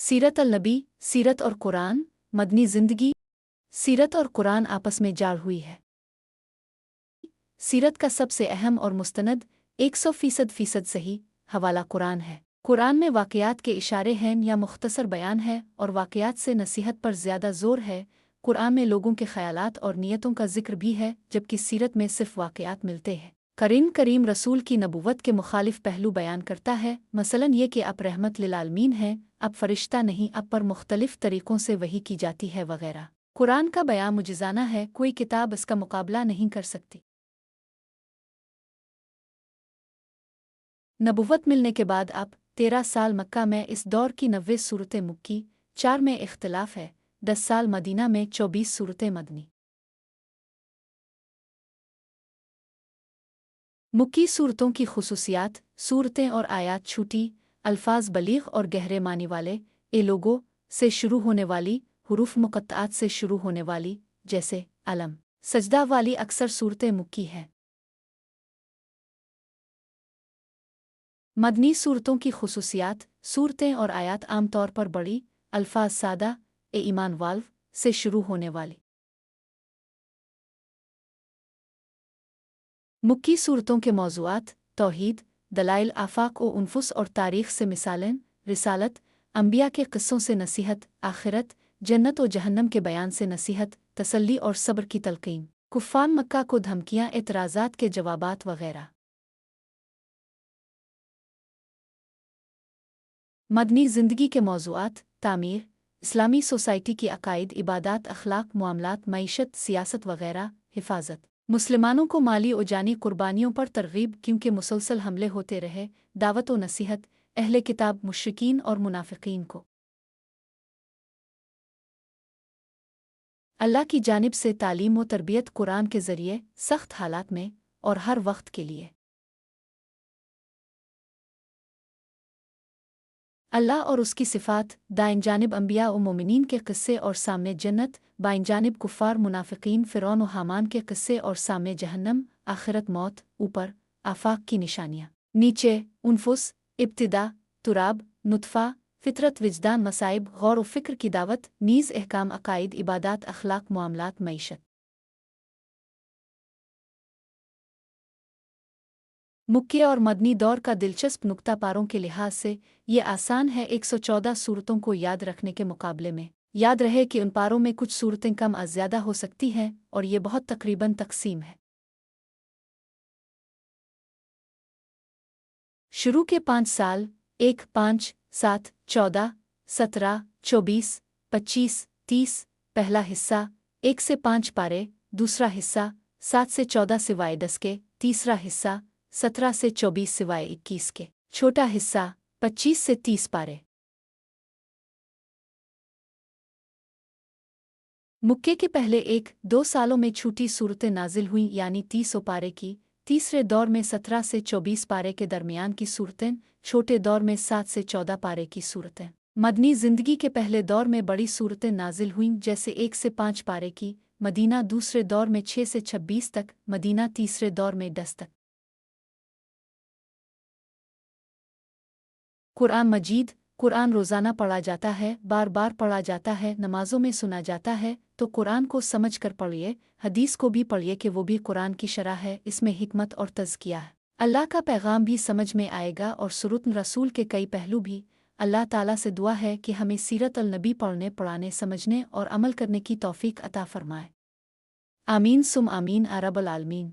सीरत अल-नबी, सीरत और कुरान, मदनी ज़िंदगी। सीरत और कुरान आपस में जाड़ हुई है। सीरत का सबसे अहम और मुस्तनद 100% सही हवाला कुरान है। कुरान में वाक़यात के इशारे हैं या मुख्तसर बयान है और वाक़यात से नसीहत पर ज़्यादा ज़ोर है। कुरान में लोगों के ख़यालात और नियतों का जिक्र भी है, जबकि सीरत में सिर्फ वाक़यात मिलते हैं। करीम रसूल की नबूवत के मुखालिफ पहलू बयान करता है, मसलन ये कि आप रहमत लिल आलमीन हैं, अब फरिश्ता नहीं, अब पर मुख्तलिफ तरीक़ों से वही की जाती है वगैरह। कुरान का बयान मुजिज़ाना है, कोई किताब इसका मुकाबला नहीं कर सकती। नबूवत मिलने के बाद अब 13 साल मक्का में इस दौर की 90 सूरतें मुक्की, 4 में इख्तिलाफ है, 10 साल मदीना में 24 सूरतें मदनी। मुक्की सूरतों की खुसूसियात, सूरतें और आयात छूटी, अल्फाज बलीग़ और गहरे मानी वाले, ए लोगो से शुरू होने वाली, हुरूफ मुक़त्तआत से शुरू होने वाली, जैसे अलम, सजदा वाली अक्सर सूरतें मुक्की हैं। मदनी सूरतों की खुसूसियात, सूरतें और आयात आम तौर पर बड़ी, अल्फाज सादा, ए ईमान वाल्व से शुरू होने वाली। मुक्की सूरतों के मौज़ूआत, तौहीद, दलाइल आफ़ाक व उनफुस और तारीख़ से मिसालें, रिसालत, अंबिया के क़िस्सों से नसीहत, आखिरत, जन्नत व जहन्नम के बयान से नसीहत, तसल्ली और सब्र की तलक़ीन, कुफ़ार मक्का को धमकियाँ, एतराज़ात के जवाबात वगैरह। मदनी ज़िंदगी के मौज़ूआत, तामीर, इस्लामी सोसाइटी की अकायद, इबादात, अखलाक, मुआमलात, मईशत, सियासत वगैरह, हिफाजत, मुसलमानों को माली और जानी कुर्बानियों पर तरग़ीब क्योंकि मुसलसल हमले होते रहे, दावत व नसीहत, अहले किताब, मुश्रिकीन और मुनाफ़िकीन को अल्लाह की जानिब से तालीम व तरबियत कुरान के ज़रिए, सख्त हालात में और हर वक्त के लिए। अल्लाह और उसकी सिफ़ात, दाएं जानिब अंबिया व मोमिनीन के क़िस्से और सामने जन्नत, बाएं जानिब कुफ़ार मुनाफ़िकीन फ़िरौन व हामान के क़िस्से और सामने जहन्नम, आखिरत मौत, ऊपर आफ़ाक की निशानियाँ, नीचे उनफुस, इब्तिदा, तुराब, नुत्फ़ा, फ़ितरत, विजदान, मसाइब, गौर व फ़िक्र की दावत, नीज़ अहकाम, अकायद, इबादात, अखलाक, मुआमलात, मईशत। मुक्की और मदनी दौर का दिलचस्प नुक्ता पारों के लिहाज से ये आसान है 114 सूरतों को याद रखने के मुकाबले में। याद रहे कि उन पारों में कुछ सूरतें कम अज़ ज़्यादा हो सकती हैं और ये बहुत तकरीबन तकसीम है। शुरू के 5 साल 1, 5, 7, 14, 17, 24, 25, 30, पहला हिस्सा 1 से 5 पारे, दूसरा हिस्सा 7 से 14 सिवाय 10 के, तीसरा हिस्सा 17 से 24 सिवाय 21 के, छोटा हिस्सा 25 से 30 पारे। मुक्के के पहले 1-2 सालों में छूटी सूरतें नाजिल हुईं, यानी 30 पारे की। तीसरे दौर में 17 से 24 पारे के दरमियान की सूरतें, छोटे दौर में 7 से 14 पारे की सूरतें। मदनी ज़िंदगी के पहले दौर में बड़ी सूरतें नाजिल हुईं, जैसे 1 से 5 पारे की। मदीना दूसरे दौर में 6 से 26 तक, मदीना तीसरे दौर में 10 तक। कुरान मजीद, कुरान रोज़ाना पढ़ा जाता है, बार बार पढ़ा जाता है, नमाजों में सुना जाता है, तो कुरान को समझ कर पढ़िए, हदीस को भी पढ़िए कि वो भी कुरान की शरह है, इसमें हिकमत और तज़किया है। अल्लाह का पैगाम भी समझ में आएगा और सुन्नत रसूल के कई पहलू भी। अल्लाह ताला से दुआ है कि हमें सीरत अल नबी पढ़ने, पढ़ाने, समझने और अमल करने की तौफीक अता फरमाए। आमीन सुम आमीन या रब्बल आलमीन।